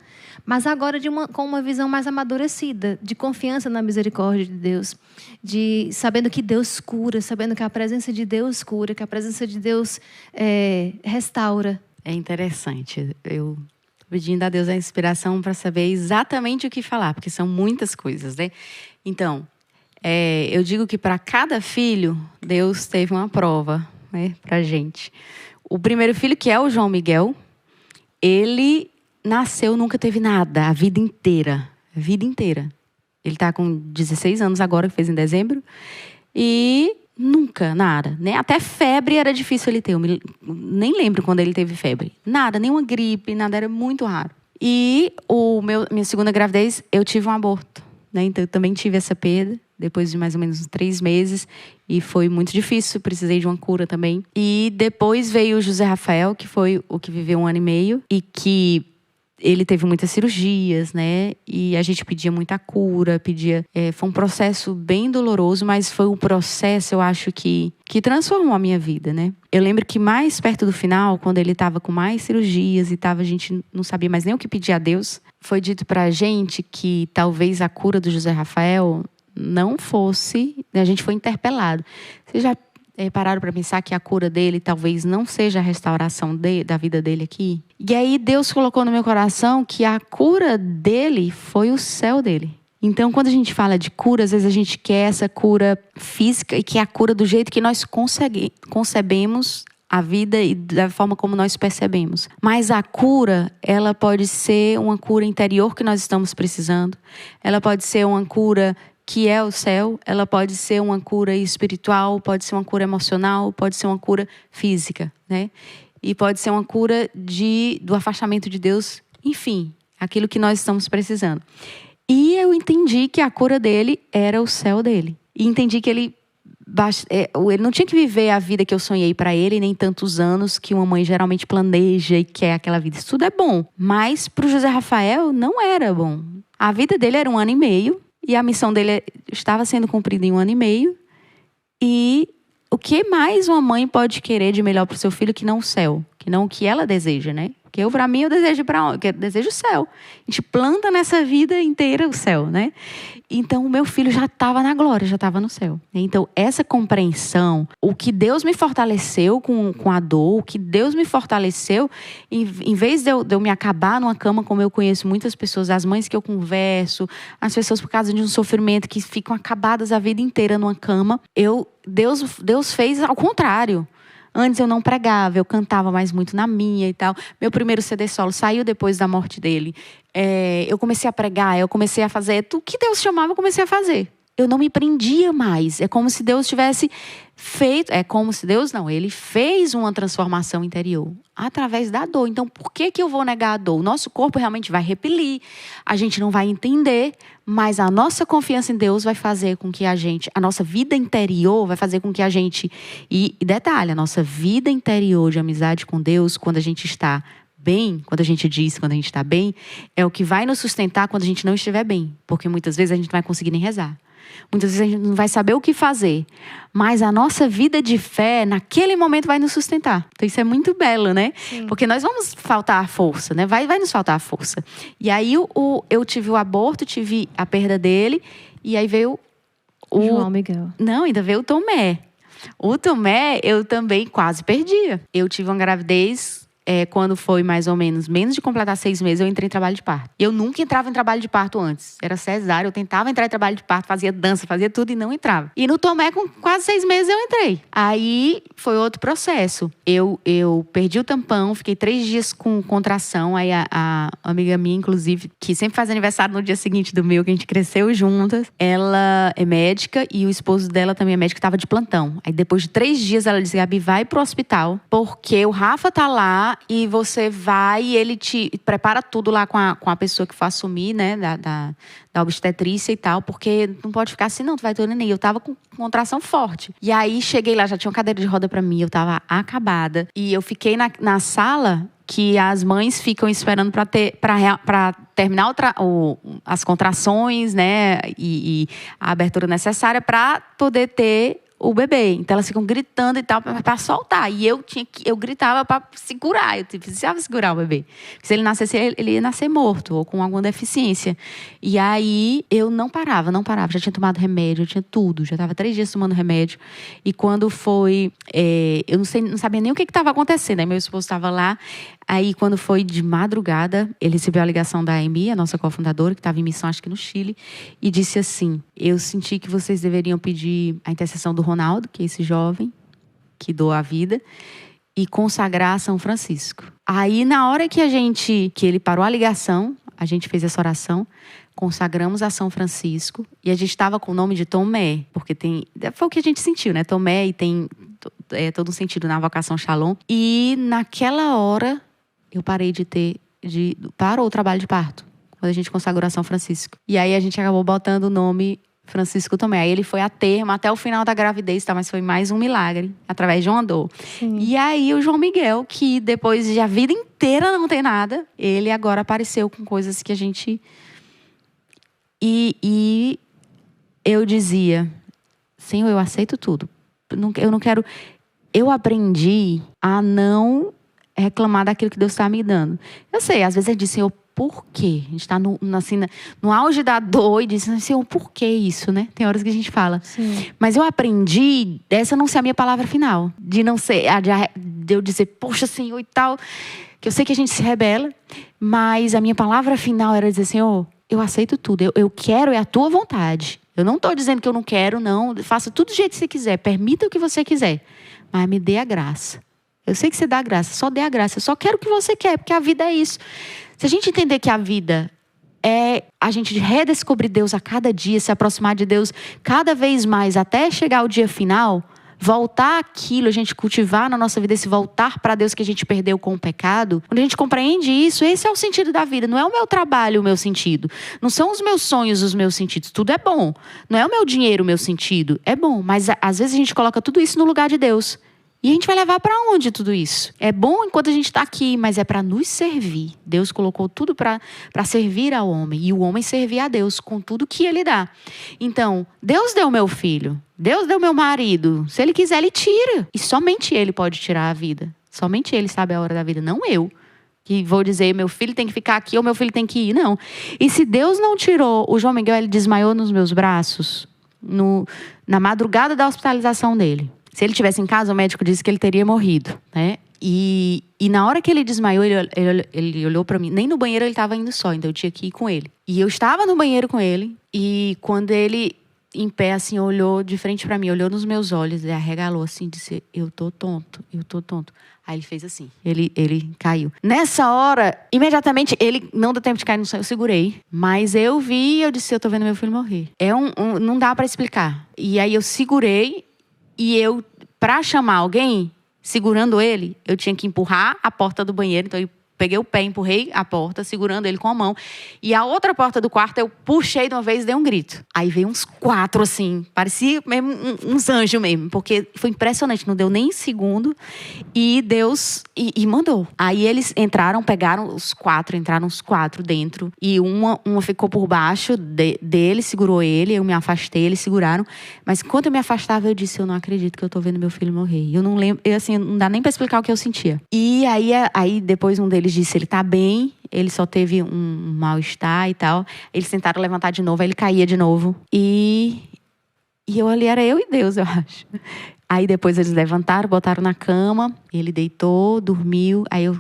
mas agora com uma visão mais amadurecida, de confiança na misericórdia de Deus, sabendo que Deus cura, sabendo que a presença de Deus cura, que a presença de Deus restaura. É interessante. Eu estou pedindo a Deus a inspiração para saber exatamente o que falar, porque são muitas coisas, né? Então, eu digo que para cada filho, Deus teve uma prova, né, para a gente. O primeiro filho, que é o João Miguel, ele nasceu, nunca teve nada, a vida inteira. A vida inteira. Ele está com 16 anos agora, que fez em dezembro. E nunca, nada. Né? Até febre era difícil ele ter. Eu nem lembro quando ele teve febre. Nada, nenhuma gripe, nada, era muito raro. E minha segunda gravidez, eu tive um aborto. Né? Então, eu também tive essa perda, depois de mais ou menos uns 3 meses. E foi muito difícil, precisei de uma cura também. E depois veio o José Rafael, que foi o que viveu 1 ano e meio. E que ele teve muitas cirurgias, né? E a gente pedia muita cura, foi um processo bem doloroso, mas foi um processo, eu acho, que transformou a minha vida, né? Eu lembro que mais perto do final, quando ele estava com mais cirurgias e a gente não sabia mais nem o que pedir a Deus, foi dito pra gente que talvez a cura do José Rafael não fosse... A gente foi interpelado. Você já pararam para pensar que a cura dele talvez não seja a restauração da vida dele aqui? E aí Deus colocou no meu coração que a cura dele foi o céu dele. Então, quando a gente fala de cura, às vezes a gente quer essa cura física e que é a cura do jeito que nós concebemos a vida e da forma como nós percebemos. Mas a cura, ela pode ser uma cura interior que nós estamos precisando. Ela pode ser uma cura que é o céu, ela pode ser uma cura espiritual, pode ser uma cura emocional, pode ser uma cura física, né? E pode ser uma cura do afastamento de Deus, enfim, aquilo que nós estamos precisando. E eu entendi que a cura dele era o céu dele. E entendi que ele não tinha que viver a vida que eu sonhei para ele, nem tantos anos que uma mãe geralmente planeja e quer aquela vida. Isso tudo é bom, mas para o José Rafael não era bom. A vida dele era 1 ano e meio, e a missão dele estava sendo cumprida em 1 ano e meio. E o que mais uma mãe pode querer de melhor para o seu filho que não o céu? Que não o que ela deseja, né? Porque para mim, eu desejo ir para onde? Eu desejo o céu. A gente planta nessa vida inteira o céu, né? Então, o meu filho já estava na glória, já estava no céu. Então, essa compreensão, o que Deus me fortaleceu com a dor, o que Deus me fortaleceu, em vez de eu me acabar numa cama, como eu conheço muitas pessoas, as mães que eu converso, as pessoas por causa de um sofrimento que ficam acabadas a vida inteira numa cama, Deus fez ao contrário. Antes eu não pregava, eu cantava mais muito na minha e tal. Meu primeiro CD solo saiu depois da morte dele. Eu comecei a pregar, eu comecei a fazer tudo que Deus chamava, eu comecei a fazer. Eu não me prendia mais. É como se Deus tivesse feito... Ele fez uma transformação interior através da dor. Então, por que eu vou negar a dor? O nosso corpo realmente vai repelir, a gente não vai entender, mas a nossa confiança em Deus vai fazer com que a nossa vida interior vai fazer com que a gente... E detalhe, a nossa vida interior de amizade com Deus, quando a gente está bem, quando a gente está bem, é o que vai nos sustentar quando a gente não estiver bem. Porque muitas vezes a gente não vai conseguir nem rezar. Muitas vezes a gente não vai saber o que fazer. Mas a nossa vida de fé, naquele momento, vai nos sustentar. Então isso é muito belo, né? Sim. Porque nós vamos faltar a força, né? Vai nos faltar a força. E aí eu tive o aborto, tive a perda dele. E aí veio o João Miguel. Não, ainda veio o Tomé. O Tomé, eu também quase perdia. Eu tive uma gravidez... quando foi mais ou menos de completar 6 meses, eu entrei em trabalho de parto. Eu nunca entrava em trabalho de parto antes. Era cesárea, eu tentava entrar em trabalho de parto, fazia dança, fazia tudo e não entrava. E no Tomé, com quase 6 meses, eu entrei. Aí foi outro processo. Eu perdi o tampão, fiquei 3 dias com contração. Aí a amiga minha, inclusive, que sempre faz aniversário no dia seguinte do meu, que a gente cresceu juntas, ela é médica e o esposo dela também é médico, estava de plantão. Aí depois de 3 dias, ela disse: Gabi, vai pro hospital, porque o Rafa tá lá e você vai e ele te prepara tudo lá com a pessoa que for assumir, né, da obstetrícia e tal, porque não pode ficar assim, não, tu vai ter neném. Eu tava com contração forte. E aí, cheguei lá, já tinha uma cadeira de roda pra mim, eu tava acabada. E eu fiquei na sala que as mães ficam esperando para terminar as contrações, né, e a abertura necessária para poder ter o bebê. Então elas ficam gritando e tal para soltar. E eu gritava para segurar. Eu precisava segurar o bebê. Porque se ele nascesse, ele ia nascer morto ou com alguma deficiência. E aí eu não parava. Já tinha tomado remédio, eu tinha tudo. Já estava 3 dias tomando remédio. E quando foi... eu não sabia nem o que estava acontecendo. Aí meu esposo estava lá. Aí, quando foi de madrugada, ele recebeu a ligação da Amy, a nossa cofundadora, que estava em missão, acho que no Chile, e disse assim: eu senti que vocês deveriam pedir a intercessão do Ronaldo, que é esse jovem que doa a vida, e consagrar São Francisco. Aí, na hora que ele parou a ligação, a gente fez essa oração, consagramos a São Francisco, e a gente estava com o nome de Tomé, porque foi o que a gente sentiu, né? Tomé, e tem todo um sentido na vocação Shalom. E naquela hora... eu parei parou o trabalho de parto, quando a gente consagrou a São Francisco. E aí a gente acabou botando o nome Francisco Tomé. Aí ele foi a termo até o final da gravidez, tá? Mas foi mais um milagre, através de uma dor. Sim. E aí o João Miguel, que depois de a vida inteira não tem nada, ele agora apareceu com coisas que a gente... E eu dizia: Senhor, eu aceito tudo. Eu não quero... Eu aprendi a não reclamar daquilo que Deus está me dando. Eu sei, às vezes ele diz: Senhor, por quê? A gente está no auge da dor e diz: Senhor, por que isso, né? Tem horas que a gente fala. Sim. Mas eu aprendi dessa não ser a minha palavra final. De não ser, de eu dizer: poxa, Senhor, e tal. Que eu sei que a gente se rebela, mas a minha palavra final era dizer: Senhor, eu aceito tudo. Eu quero, é a tua vontade. Eu não estou dizendo que eu não quero, não. Faça tudo do jeito que você quiser. Permita o que você quiser. Mas me dê a graça. Eu sei que você dá a graça, só dê a graça. Eu só quero o que você quer, porque a vida é isso. Se a gente entender que a vida é a gente redescobrir Deus a cada dia, se aproximar de Deus cada vez mais, até chegar ao dia final, voltar aquilo, a gente cultivar na nossa vida esse voltar para Deus que a gente perdeu com o pecado. Quando a gente compreende isso, esse é o sentido da vida. Não é o meu trabalho o meu sentido. Não são os meus sonhos os meus sentidos. Tudo é bom. Não é o meu dinheiro o meu sentido. É bom, mas às vezes a gente coloca tudo isso no lugar de Deus. E a gente vai levar para onde tudo isso? É bom enquanto a gente está aqui, mas é para nos servir. Deus colocou tudo para servir ao homem. E o homem servir a Deus com tudo que ele dá. Então, Deus deu meu filho. Deus deu meu marido. Se ele quiser, ele tira. E somente ele pode tirar a vida. Somente ele sabe a hora da vida, não eu. que vou dizer, meu filho tem que ficar aqui ou meu filho tem que ir. Não. E se Deus não tirou, o João Miguel, ele desmaiou nos meus braços na madrugada da hospitalização dele. Se ele tivesse em casa, o médico disse que ele teria morrido, né? E na hora que ele desmaiou, ele olhou pra mim. Nem no banheiro ele estava indo só, então eu tinha que ir com ele. E eu estava no banheiro com ele. E quando ele, em pé, assim, olhou de frente pra mim, olhou nos meus olhos e arregalou assim, disse, eu tô tonto. Aí ele fez assim, ele caiu. Nessa hora, imediatamente, ele não deu tempo de cair no chão, eu segurei. Mas eu vi e eu disse, eu tô vendo meu filho morrer. Não dá pra explicar. E aí eu segurei e pra chamar alguém, segurando ele, eu tinha que empurrar a porta do banheiro. Então eu peguei o pé, empurrei a porta, segurando ele com a mão. E a outra porta do quarto, eu puxei de uma vez e dei um grito. Aí veio uns 4, assim, parecia mesmo uns anjos mesmo. Porque foi impressionante, não deu nem segundo. E Deus mandou. Aí eles entraram os quatro dentro. E uma ficou por baixo dele, segurou ele. Eu me afastei, eles seguraram. Mas enquanto eu me afastava, eu disse, eu não acredito que eu tô vendo meu filho morrer. Eu não lembro, assim, não dá nem pra explicar o que eu sentia. E aí depois um deles disse, ele tá bem, ele só teve um mal-estar e tal. Eles tentaram levantar de novo, aí ele caía de novo. E eu ali, era eu e Deus, eu acho. Aí depois eles levantaram, botaram na cama, ele deitou, dormiu. Aí eu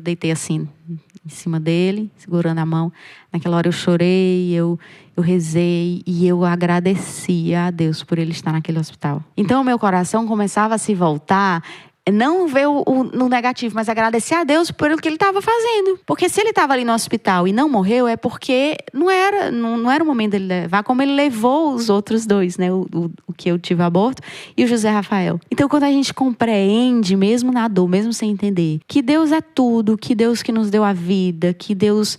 deitei assim, em cima dele, segurando a mão. Naquela hora eu chorei, eu rezei e eu agradeci a Deus por ele estar naquele hospital. Então o meu coração começava a se voltar, não ver no negativo, mas agradecer a Deus por o que ele estava fazendo. Porque se ele estava ali no hospital e não morreu, é porque não era o momento dele levar, como ele levou os outros dois, né? O que eu tive aborto e o José Rafael. Então, quando a gente compreende, mesmo na dor, mesmo sem entender, que Deus é tudo, que Deus que nos deu a vida, que Deus,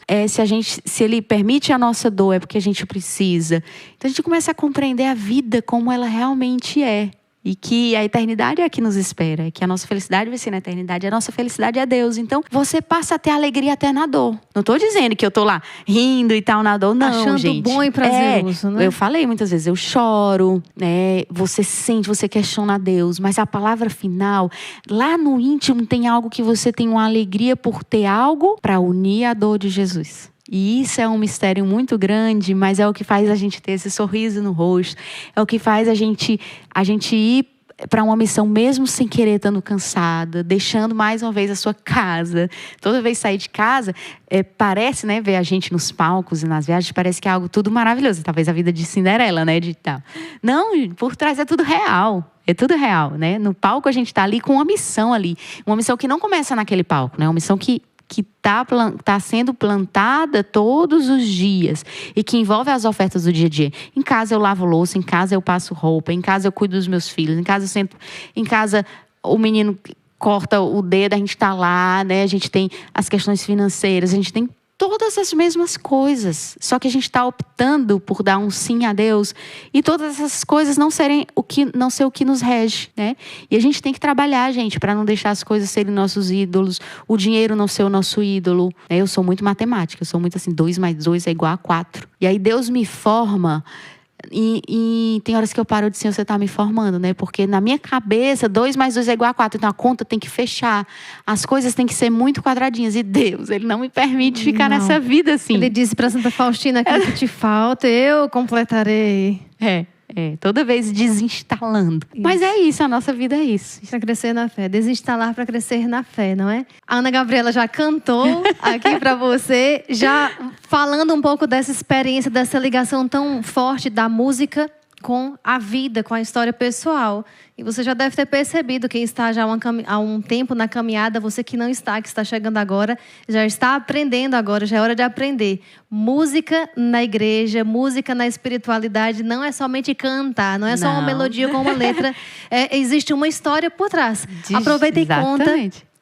se Ele permite a nossa dor, é porque a gente precisa. Então, a gente começa a compreender a vida como ela realmente é. E que a eternidade é a que nos espera. Que a nossa felicidade vai ser na eternidade. A nossa felicidade é Deus. Então, você passa a ter alegria até na dor. Não estou dizendo que eu estou lá rindo e tal na dor. Não, achando gente. Bom e prazeroso, né? Eu falei muitas vezes, eu choro, né? Você sente, você questiona a Deus. Mas a palavra final, lá no íntimo, tem algo que você tem uma alegria por ter algo para unir a dor de Jesus. E isso é um mistério muito grande, mas é o que faz a gente ter esse sorriso no rosto. É o que faz a gente ir para uma missão mesmo sem querer, estando cansada, deixando mais uma vez a sua casa. Toda vez sair de casa, parece, né, ver a gente nos palcos e nas viagens, parece que é algo tudo maravilhoso. Talvez a vida de Cinderela, né, de tal. Não, por trás é tudo real. É tudo real, né? No palco a gente está ali com uma missão ali. Uma missão que não começa naquele palco, né? Uma missão que está sendo plantada todos os dias e que envolve as ofertas do dia a dia. Em casa eu lavo louça, em casa eu passo roupa, em casa eu cuido dos meus filhos, em casa o menino corta o dedo, a gente está lá, né? A gente tem as questões financeiras, a gente tem todas as mesmas coisas. Só que a gente está optando por dar um sim a Deus e todas essas coisas não ser o que nos rege, né? E a gente tem que trabalhar, gente, para não deixar as coisas serem nossos ídolos, o dinheiro não ser o nosso ídolo. Eu sou muito matemática, eu sou muito assim, 2 mais 2 é igual a 4. E aí Deus me forma. E tem horas que eu paro de dizer, você está me formando, né? Porque na minha cabeça, 2 mais 2 é igual a 4. Então a conta tem que fechar. As coisas têm que ser muito quadradinhas. E Deus, Ele não me permite ficar nessa vida assim. Ele disse para Santa Faustina, aquilo que te falta, eu completarei. Toda vez desinstalando. Isso. Mas é isso, a nossa vida é isso. Para crescer na fé. Desinstalar para crescer na fé, não é? A Ana Gabriela já cantou aqui para você, já falando um pouco dessa experiência, dessa ligação tão forte da música com a vida, com a história pessoal. E você já deve ter percebido, quem está já há um tempo na caminhada, você que não está, que está chegando agora, já está aprendendo agora, já é hora de aprender. Música na igreja, música na espiritualidade, não é somente cantar, não é só uma melodia com uma letra. Existe uma história por trás. Aproveita e conta,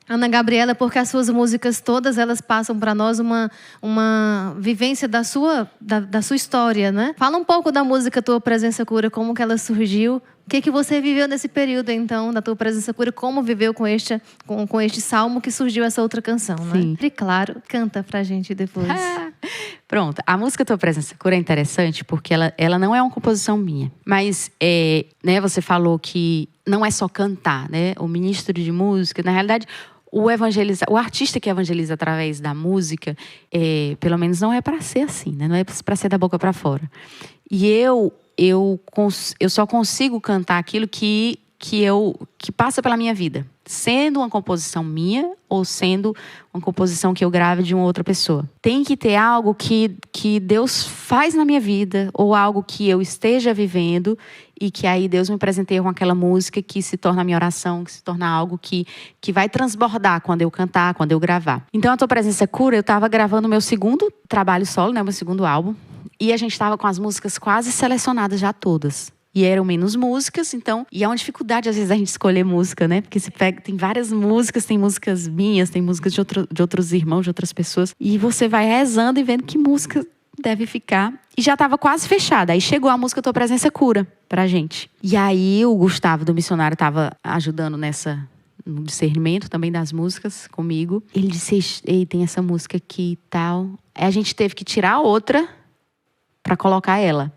Ana Gabriela, porque as suas músicas todas, elas passam para nós uma vivência da sua história, né? Fala um pouco da música Tua Presença Cura, como que ela surgiu. O que você viveu nesse período, então, da Tua Presença Cura? Como viveu com este salmo que surgiu essa outra canção, né? E claro, canta pra gente depois. Pronto. A música Tua Presença Cura é interessante porque ela não é uma composição minha. Mas, né, você falou que não é só cantar, né? O ministro de música, na realidade, o artista que evangeliza através da música, pelo menos não é para ser assim, né? Não é para ser da boca para fora. E eu só consigo cantar aquilo que passa pela minha vida, sendo uma composição minha ou sendo uma composição que eu grave de uma outra pessoa. Tem que ter algo que Deus faz na minha vida, ou algo que eu esteja vivendo e que aí Deus me presenteia com aquela música que se torna a minha oração, que se torna algo que vai transbordar quando eu cantar, quando eu gravar. Então, a Tua Presença Cura, eu estava gravando o meu segundo trabalho solo, né, meu segundo álbum, e a gente estava com as músicas quase selecionadas já todas. E eram menos músicas, então... E é uma dificuldade, às vezes, a gente escolher música, né? Porque tem várias músicas, tem músicas minhas, tem músicas de outros irmãos, de outras pessoas. E você vai rezando e vendo que música deve ficar. E já estava quase fechada. Aí chegou a música Tua Presença Cura pra gente. E aí o Gustavo, do missionário, estava ajudando no discernimento também das músicas comigo. Ele disse, ei, tem essa música aqui e tal. Aí a gente teve que tirar outra pra colocar ela.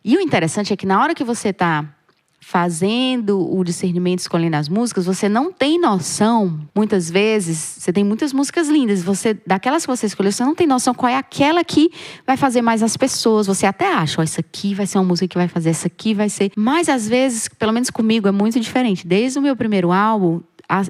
E o interessante é que na hora que você está fazendo o discernimento, escolhendo as músicas, você não tem noção, muitas vezes, você tem muitas músicas lindas, daquelas que você escolheu, você não tem noção qual é aquela que vai fazer mais as pessoas. Você até acha, essa aqui vai ser uma música que vai fazer, essa aqui vai ser... Mas às vezes, pelo menos comigo, é muito diferente. Desde o meu primeiro álbum,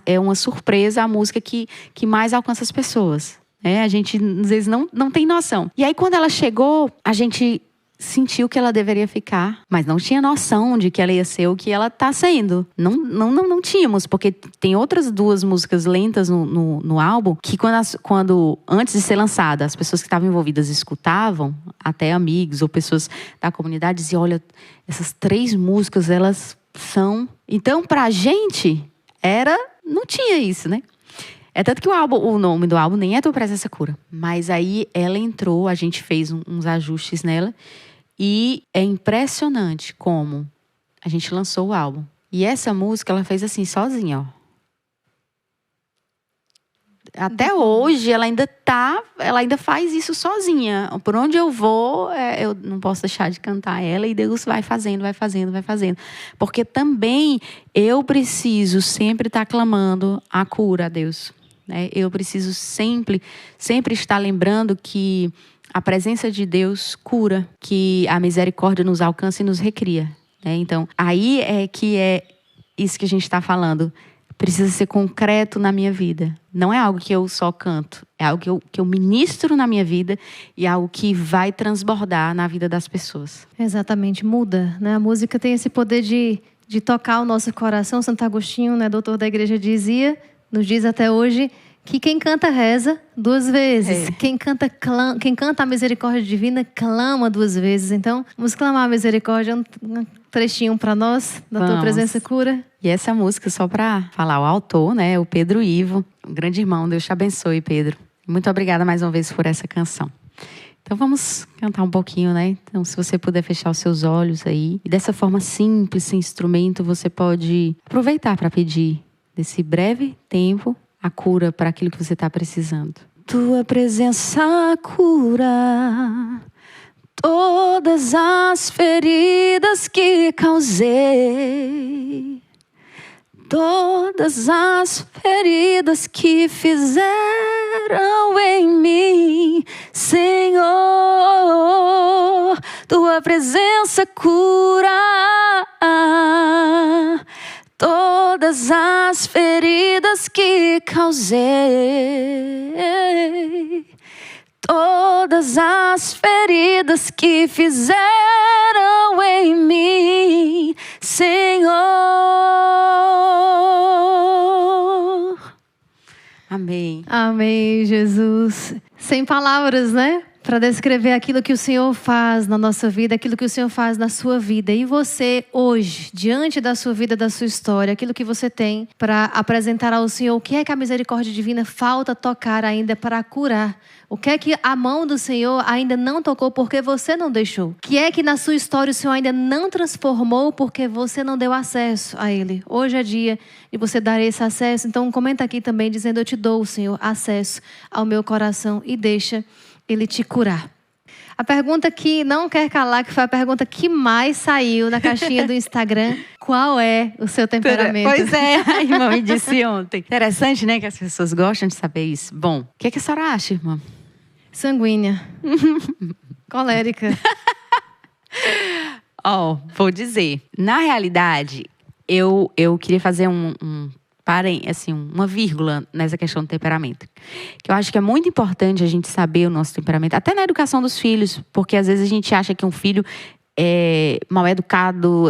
é uma surpresa a música que mais alcança as pessoas. A gente, às vezes, não tem noção. E aí, quando ela chegou, a gente... sentiu que ela deveria ficar, mas não tinha noção de que ela ia ser o que ela está sendo. Não tínhamos, porque tem outras duas músicas lentas no álbum que quando antes de ser lançada, as pessoas que estavam envolvidas escutavam, até amigos ou pessoas da comunidade diziam, olha, essas 3 músicas, elas são... Então, pra gente, não tinha isso, né? É tanto que o nome do álbum nem é Tua Presença Cura. Mas aí ela entrou, a gente fez uns ajustes nela. E é impressionante como a gente lançou o álbum. E essa música ela fez assim, sozinha, ó. Até hoje ela ainda faz isso sozinha. Por onde eu vou, eu não posso deixar de cantar ela e Deus vai fazendo. Porque também eu preciso sempre estar clamando a cura a Deus. Eu preciso sempre estar lembrando que a presença de Deus cura, que a misericórdia nos alcança e nos recria. Então, aí é isso que a gente está falando. Precisa ser concreto na minha vida. Não é algo que eu só canto. É algo que eu ministro na minha vida e algo que vai transbordar na vida das pessoas. Exatamente, muda, né? A música tem esse poder de tocar o nosso coração. Santo Agostinho, né, doutor da igreja, nos diz até hoje, que quem canta reza 2 vezes. Quem canta a misericórdia divina clama 2 vezes. Então, vamos clamar a misericórdia. Um trechinho para nós, da Tua Presença Cura. E essa música, só para falar, o autor, né, o Pedro Ivo, um grande irmão. Deus te abençoe, Pedro. Muito obrigada mais uma vez por essa canção. Então vamos cantar um pouquinho, né? Então, se você puder fechar os seus olhos aí. E dessa forma simples, sem instrumento, você pode aproveitar para pedir nesse breve tempo a cura para aquilo que você está precisando. Tua presença cura todas as feridas que causei, todas as feridas que fizeram em mim, Senhor. Tua presença cura todas as feridas que causei, todas as feridas que fizeram em mim, Senhor. Amém. Amém, Jesus. Sem palavras, né? Para descrever aquilo que o Senhor faz na nossa vida, aquilo que o Senhor faz na sua vida. E você, hoje, diante da sua vida, da sua história, aquilo que você tem para apresentar ao Senhor, o que é que a misericórdia divina falta tocar ainda para curar? O que é que a mão do Senhor ainda não tocou porque você não deixou? O que é que na sua história o Senhor ainda não transformou porque você não deu acesso a Ele? Hoje é dia de você dar esse acesso. Então comenta aqui também dizendo, eu te dou, Senhor, acesso ao meu coração e deixa Ele te curar. A pergunta que não quer calar, que foi a pergunta que mais saiu na caixinha do Instagram. Qual é o seu temperamento? Pois é, a irmã me disse ontem. Interessante, né, que as pessoas gostam de saber isso. Bom, o que a senhora acha, irmã? Sanguínea. Colérica. Vou dizer. Na realidade, eu queria fazer uma vírgula nessa questão do temperamento. Que eu acho que é muito importante a gente saber o nosso temperamento, até na educação dos filhos, porque às vezes a gente acha que um filho é mal educado,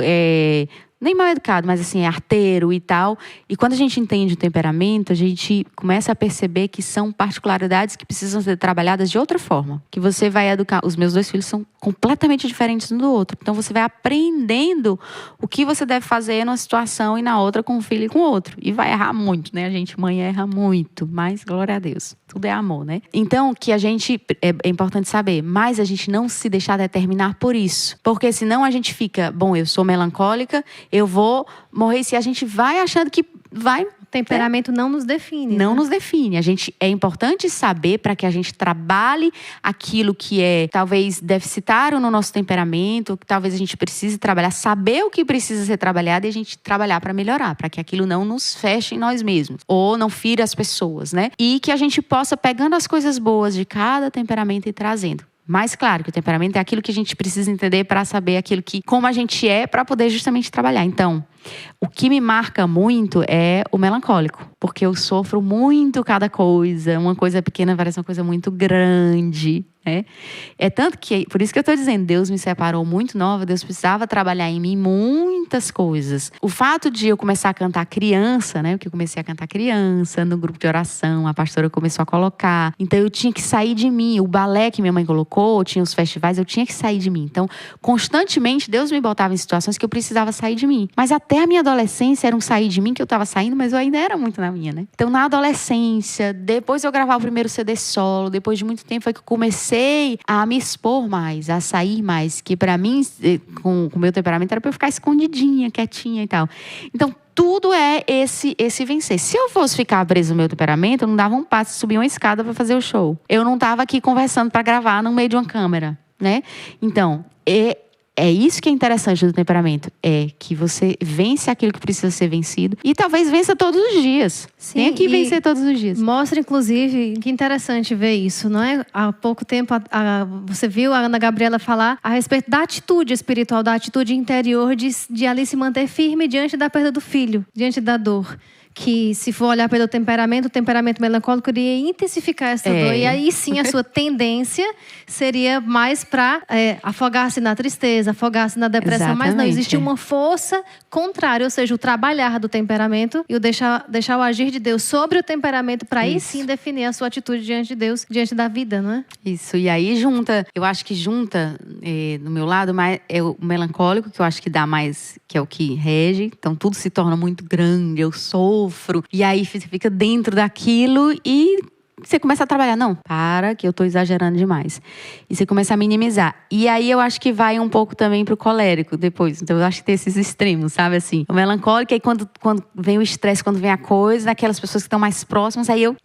nem mal educado, mas assim, é arteiro e tal. E quando a gente entende o temperamento, a gente começa a perceber que são particularidades que precisam ser trabalhadas de outra forma. Que você vai educar. Os meus 2 filhos são completamente diferentes um do outro. Então você vai aprendendo o que você deve fazer numa situação e na outra com um filho e com o outro. E vai errar muito, né? A gente, mãe, erra muito. Mas, glória a Deus. Tudo é amor, né? Então, que a gente... É importante saber. Mas a gente não se deixar determinar por isso. Porque senão a gente fica... Bom, eu sou melancólica, eu vou morrer. Se a gente vai achando que vai... O temperamento não nos define. Não nos define. É importante saber para que a gente trabalhe aquilo que é talvez deficitário no nosso temperamento, que talvez a gente precise trabalhar, saber o que precisa ser trabalhado e a gente trabalhar para melhorar, para que aquilo não nos feche em nós mesmos ou não fira as pessoas, né? E que a gente possa pegando as coisas boas de cada temperamento e trazendo. Mas claro que o temperamento é aquilo que a gente precisa entender para saber aquilo que, como a gente é, para poder justamente trabalhar. Então, o que me marca muito é o melancólico, porque eu sofro muito cada coisa. Uma coisa pequena parece uma coisa muito grande, né? É tanto que, por isso que eu estou dizendo, Deus me separou muito nova, Deus precisava trabalhar em mim muitas coisas. O fato de eu começar a cantar criança, né? Porque eu comecei a cantar criança no grupo de oração, a pastora começou a colocar. Então eu tinha que sair de mim. O balé que minha mãe colocou, tinha os festivais, eu tinha que sair de mim. Então, constantemente, Deus me botava em situações que eu precisava sair de mim. Mas até a minha adolescência era um sair de mim que eu estava saindo, mas eu ainda era muito na minha, né? Então, na adolescência, depois de eu gravar o primeiro CD solo, depois de muito tempo, foi que eu comecei a me expor mais, a sair mais. Que pra mim, com o meu temperamento, era pra eu ficar escondidinha, quietinha e tal. Então, tudo é esse vencer. Se eu fosse ficar preso no meu temperamento, eu não dava um passo, subir uma escada para fazer o show. Eu não estava aqui conversando para gravar no meio de uma câmera, né? Então, é isso que é interessante do temperamento. É que você vence aquilo que precisa ser vencido. E talvez vença todos os dias. Sim, tem que vencer todos os dias. Mostra, inclusive, que interessante ver isso, não é? Há pouco tempo, você viu a Ana Gabriela falar a respeito da atitude espiritual, da atitude interior de ali se manter firme diante da perda do filho, diante da dor. Que se for olhar pelo temperamento, o temperamento melancólico iria intensificar essa dor. E aí sim a sua tendência seria mais para afogar-se na tristeza, afogar-se na depressão. Exatamente. Mas não, existe uma força contrária, ou seja, o trabalhar do temperamento e o deixar o agir de Deus sobre o temperamento para aí sim definir a sua atitude diante de Deus, diante da vida, não é? Isso, e aí eu acho que junta no meu lado mais é o melancólico, que eu acho que dá mais, que é o que rege. Então tudo se torna muito grande, eu sofro. E aí você fica dentro daquilo e você começa a trabalhar. Não, para que eu estou exagerando demais. E você começa a minimizar. E aí eu acho que vai um pouco também pro colérico depois. Então eu acho que tem esses extremos, sabe assim? O melancólico, aí quando vem o estresse, quando vem a coisa, aquelas pessoas que estão mais próximas, aí eu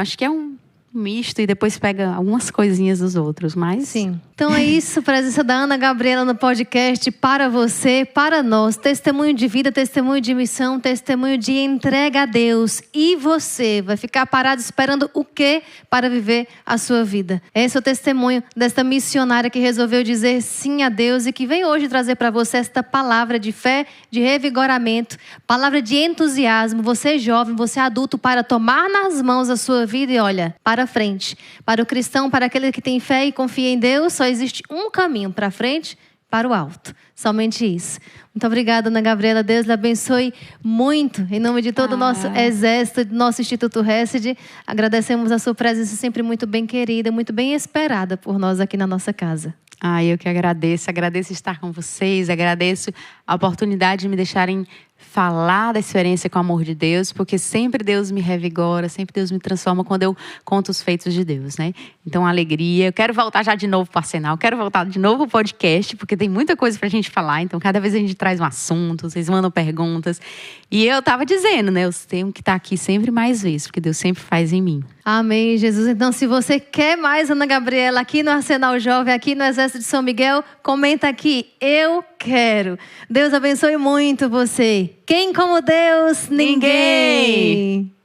acho que é um misto e depois pega algumas coisinhas dos outros, mas... Sim. Então é isso, presença da Ana Gabriela no podcast para você, para nós. Testemunho de vida, testemunho de missão, testemunho de entrega a Deus. E você vai ficar parado esperando o quê para viver a sua vida? Esse é o testemunho desta missionária que resolveu dizer sim a Deus e que vem hoje trazer para você esta palavra de fé, de revigoramento, palavra de entusiasmo. Você jovem, você adulto, para tomar nas mãos a sua vida e olha, para frente. Para o cristão, para aquele que tem fé e confia em Deus, só existe um caminho para frente, para o alto. Somente isso. Muito obrigada, Ana Gabriela. Deus lhe abençoe muito. Em nome de todo o nosso exército, do nosso Instituto Hesed, agradecemos a sua presença sempre muito bem querida, muito bem esperada por nós aqui na nossa casa. Eu que agradeço estar com vocês, agradeço a oportunidade de me deixarem falar da experiência com o amor de Deus, porque sempre Deus me revigora, sempre Deus me transforma quando eu conto os feitos de Deus, né? Então, alegria. Eu quero voltar já de novo para o Arsenal, quero voltar de novo para o podcast, porque tem muita coisa para a gente falar. Então, cada vez a gente traz um assunto, vocês mandam perguntas. E eu estava dizendo, né? Eu tenho que estar aqui sempre mais vezes, porque Deus sempre faz em mim. Amém, Jesus. Então, se você quer mais Ana Gabriela aqui no Arsenal Jovem, aqui no Exército de São Miguel, comenta aqui, eu quero. Deus abençoe muito você. Quem como Deus? Ninguém.